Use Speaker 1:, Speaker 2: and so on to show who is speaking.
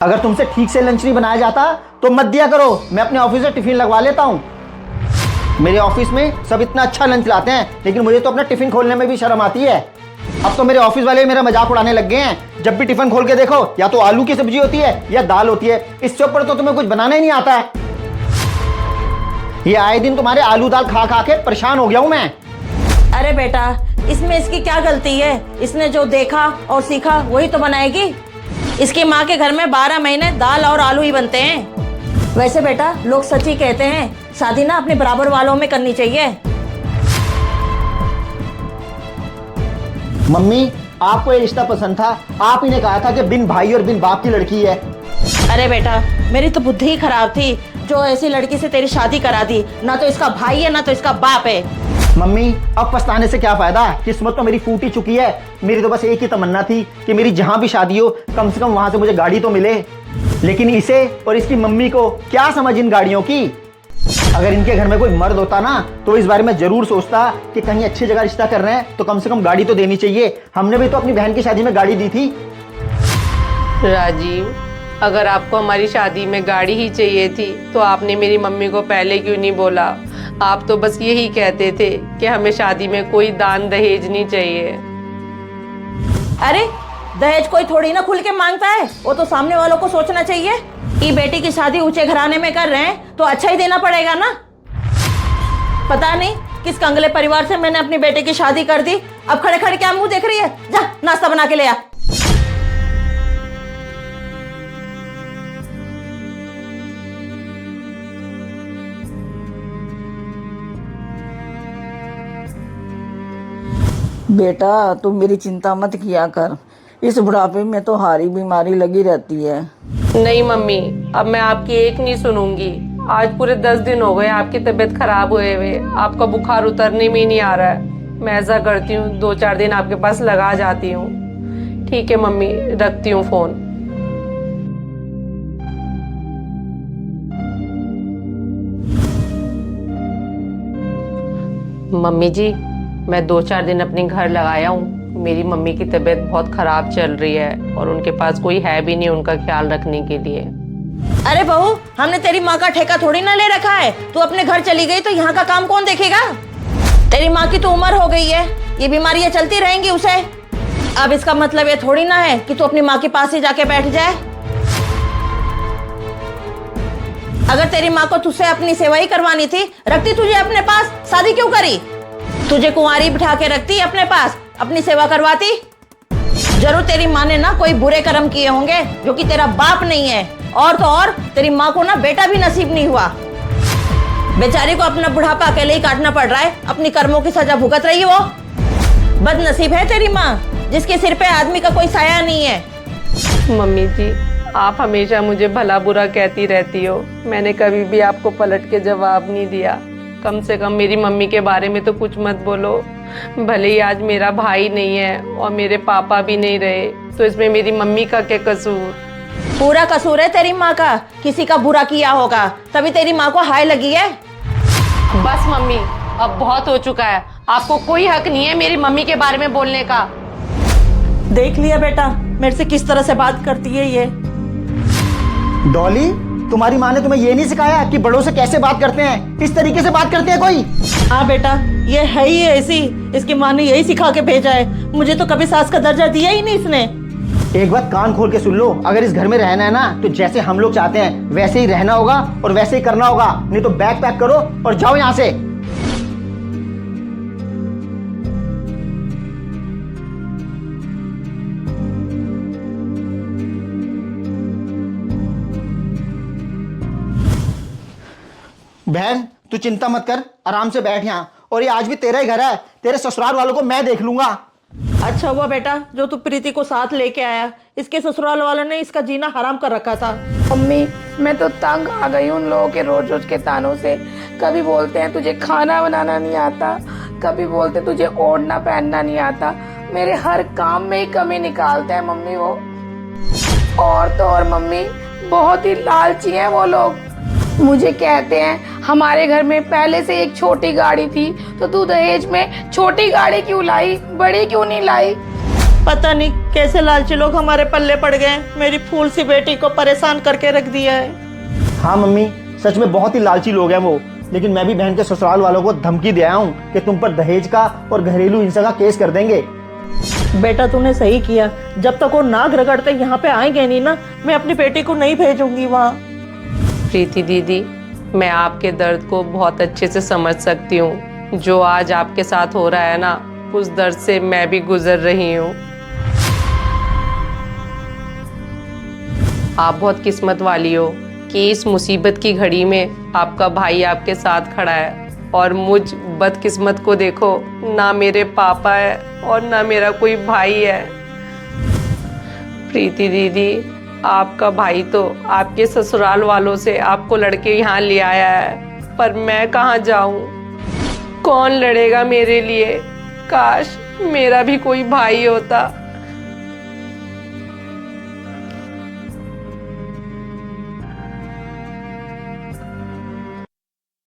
Speaker 1: अगर तुमसे ठीक से लंच नहीं बनाया जाता तो मत दिया करो, मैं अपने ऑफिस से टिफिन लगवा लेता हूँ। मेरे ऑफिस में सब इतना अच्छा लंच लाते हैं, लेकिन मुझे तो अपना टिफिन खोलने में भी शर्म आती है। अब तो मेरे ऑफिस वाले मेरा मजाक उड़ाने लग गए हैं। जब भी टिफिन खोल के देखो, या तो आलू की सब्जी होती है या दाल होती है, इससे ऊपर तो तुम्हें कुछ बनाना ही नहीं आता है। ये आए दिन तुम्हारे आलू दाल खा खा के परेशान हो गया हूं मैं।
Speaker 2: अरे बेटा, इसमें इसकी क्या गलती है? इसने जो देखा और सीखा वही तो बनाएगी। इसकी माँ के घर में 12 महीने दाल और आलू ही बनते हैं। वैसे बेटा, लोग सच ही कहते हैं, शादी ना अपने बराबर वालों में करनी चाहिए।
Speaker 1: मम्मी, आपको ये रिश्ता पसंद था, आप ही ने कहा था कि बिन भाई और बिन बाप की लड़की है।
Speaker 2: अरे बेटा, मेरी तो बुद्धि ही खराब थी जो ऐसी लड़की से तेरी शादी करा दी। ना तो इसका भाई है, ना तो इसका बाप है।
Speaker 1: मम्मी, अब पछताने से क्या फायदा? किस्मत तो मेरी फूट ही चुकी है। मेरी तो बस एक ही तमन्ना थी कि मेरी जहां भी शादी हो, कम से कम वहां से मुझे गाड़ी तो मिले। लेकिन इसे और इसकी मम्मी को क्या समझ इन गाड़ियों की। अगर इनके घर में कोई मर्द होता ना, तो इस बारे में जरूर सोचता कि कहीं अच्छी जगह रिश्ता कर रहे हैं तो कम से कम गाड़ी तो देनी चाहिए। हमने भी तो अपनी बहन की शादी में गाड़ी दी थी।
Speaker 3: राजीव, अगर आपको हमारी शादी में गाड़ी ही चाहिए थी तो आपने मेरी मम्मी को पहले क्यों नहीं बोला? आप तो बस यही कहते थे कि हमें शादी में कोई दान दहेज नहीं चाहिए।
Speaker 2: अरे दहेज कोई थोड़ी ना खुल के मांगता है, वो तो सामने वालों को सोचना चाहिए। ये बेटी की शादी ऊंचे घराने में कर रहे हैं तो अच्छा ही देना पड़ेगा ना। पता नहीं किस कंगले परिवार से मैंने अपनी बेटी की शादी कर दी। अब खड़े खड़े क्या मुंह देख रही है? जा नाश्ता बना के ले आ।
Speaker 4: बेटा, तुम मेरी चिंता मत किया कर। इस बुढ़ापे में तो हारी बीमारी लगी रहती है।
Speaker 3: नहीं मम्मी, अब मैं आपकी एक नहीं सुनूंगी। आज पूरे 10 दिन हो गए आपकी तबीयत खराब हुए। आपका बुखार उतरने में ही नहीं आ रहा है। मैं ऐसा करती हूँ, 2-4 दिन आपके पास लगा जाती हूँ। ठीक है मम्मी, रखती हूँ फोन। मम्मी जी, मैं 2-4 दिन अपने घर लगाया हूँ। मेरी मम्मी की तबीयत बहुत खराब चल रही है और उनके पास कोई है भी नहीं उनका ख्याल रखने के लिए।
Speaker 2: अरे बहू, हमने तेरी माँ का ठेका थोड़ी ना ले रखा है। तू अपने घर चली गई तो यहाँ का काम कौन देखेगा? तेरी माँ की तो उम्र हो गई है, ये बीमारियां चलती रहेंगी उसे। अब इसका मतलब ये थोड़ी ना है कि तू अपनी माँ के पास ही जाके बैठ जाए। अगर तेरी माँ को तुझसे अपनी सेवा ही करवानी थी, रखती तुझे अपने पास, शादी क्यों करी? तुझे कुंवारी बिठा के रखती अपने पास, अपनी सेवा करवाती। जरूर तेरी माँ ने ना कोई बुरे कर्म किए होंगे जो कि तेरा बाप नहीं है। और तो और तेरी माँ को ना बेटा भी नसीब नहीं हुआ। बेचारी को अपना बुढ़ापा अकेले ही काटना पड़ रहा है। अपनी कर्मों की सजा भुगत रही है वो। बदनसीब है तेरी माँ, जिसके सिर पे आदमी का कोई साया नहीं है।
Speaker 3: मम्मी जी, आप हमेशा मुझे भला बुरा कहती रहती हो। मैंने कभी भी आपको पलट के जवाब नहीं दिया। कम से कम मेरी मम्मी के बारे में तो कुछ मत बोलो। भले ही आज मेरा भाई नहीं है और मेरे पापा भी नहीं रहे, तो इसमें मेरी मम्मी का क्या कसूर?
Speaker 2: पूरा कसूर है तेरी माँ का। किसी का बुरा किया होगा तभी तेरी माँ को हाय लगी है।
Speaker 3: बस मम्मी, अब बहुत हो चुका है। आपको कोई हक नहीं है मेरी मम्मी के बारे में बोलने का।
Speaker 2: देख लिया बेटा, मेरे से किस तरह से बात करती है ये।
Speaker 1: डॉली, तुम्हारी माँ ने तुम्हें ये नहीं सिखाया कि बड़ों से कैसे बात करते हैं? इस तरीके से बात करते हैं कोई?
Speaker 2: हाँ बेटा, ये है ही ऐसी। इसकी माँ ने यही सिखा के भेजा है। मुझे तो कभी सास का दर्जा दिया ही नहीं इसने।
Speaker 1: एक बात कान खोल के सुन लो, अगर इस घर में रहना है ना, तो जैसे हम लोग चाहते हैं वैसे ही रहना होगा और वैसे ही करना होगा। नहीं तो बैग पैक करो और जाओ यहाँ से। बहन, तू चिंता मत कर, आराम से बैठ यहाँ। और ये आज भी तेरा ही घर है, तेरे ससुराल वालों को मैं देख लूंगा।
Speaker 2: अच्छा हुआ बेटा जो तू प्रीति को साथ लेके आया। इसके ससुराल वालों ने इसका जीना हराम कर रखा था।
Speaker 5: मम्मी, मैं तो तंग आ गई उन लोगों के रोज रोज के तानों से। कभी बोलते हैं तुझे खाना बनाना नहीं आता, कभी बोलते तुझे ओढ़ना पहनना नहीं आता। मेरे हर काम में ही कमी निकालते हैं मम्मी वो। और तो और मम्मी, बहुत ही लालची हैं वो लोग। मुझे कहते हैं हमारे घर में पहले से एक छोटी गाड़ी थी, तो तू दहेज में छोटी गाड़ी क्यों लाई, बड़ी क्यों नहीं लाई?
Speaker 2: पता नहीं कैसे लालची लोग हमारे पल्ले पड़ गए, मेरी फूल सी बेटी को परेशान करके रख दिया है।
Speaker 1: हाँ मम्मी, सच में बहुत ही लालची लोग हैं वो। लेकिन मैं भी बहन के ससुराल वालों को धमकी दे आया हूँ कि तुम पर दहेज का और घरेलू हिंसा का केस कर देंगे।
Speaker 2: बेटा तूने सही किया, जब तक वो नाक रगड़ते यहाँ पे आएंगे नहीं ना, मैं अपनी बेटी को नहीं भेजूंगी वहाँ।
Speaker 3: प्रीति दीदी, मैं आपके दर्द को बहुत अच्छे से समझ सकती हूँ। जो आज आपके साथ हो रहा है ना, उस दर्द से मैं भी गुजर रही हूँ। आप बहुत किस्मत वाली हो कि इस मुसीबत की घड़ी में आपका भाई आपके साथ खड़ा है। और मुझ बदकिस्मत को देखो, ना मेरे पापा है और ना मेरा कोई भाई है। प्रीति दीदी, आपका भाई तो आपके ससुराल वालों से आपको लड़के यहाँ ले आया है, पर मैं कहाँ जाऊँ? कौन लड़ेगा मेरे लिए? काश मेरा भी कोई भाई होता।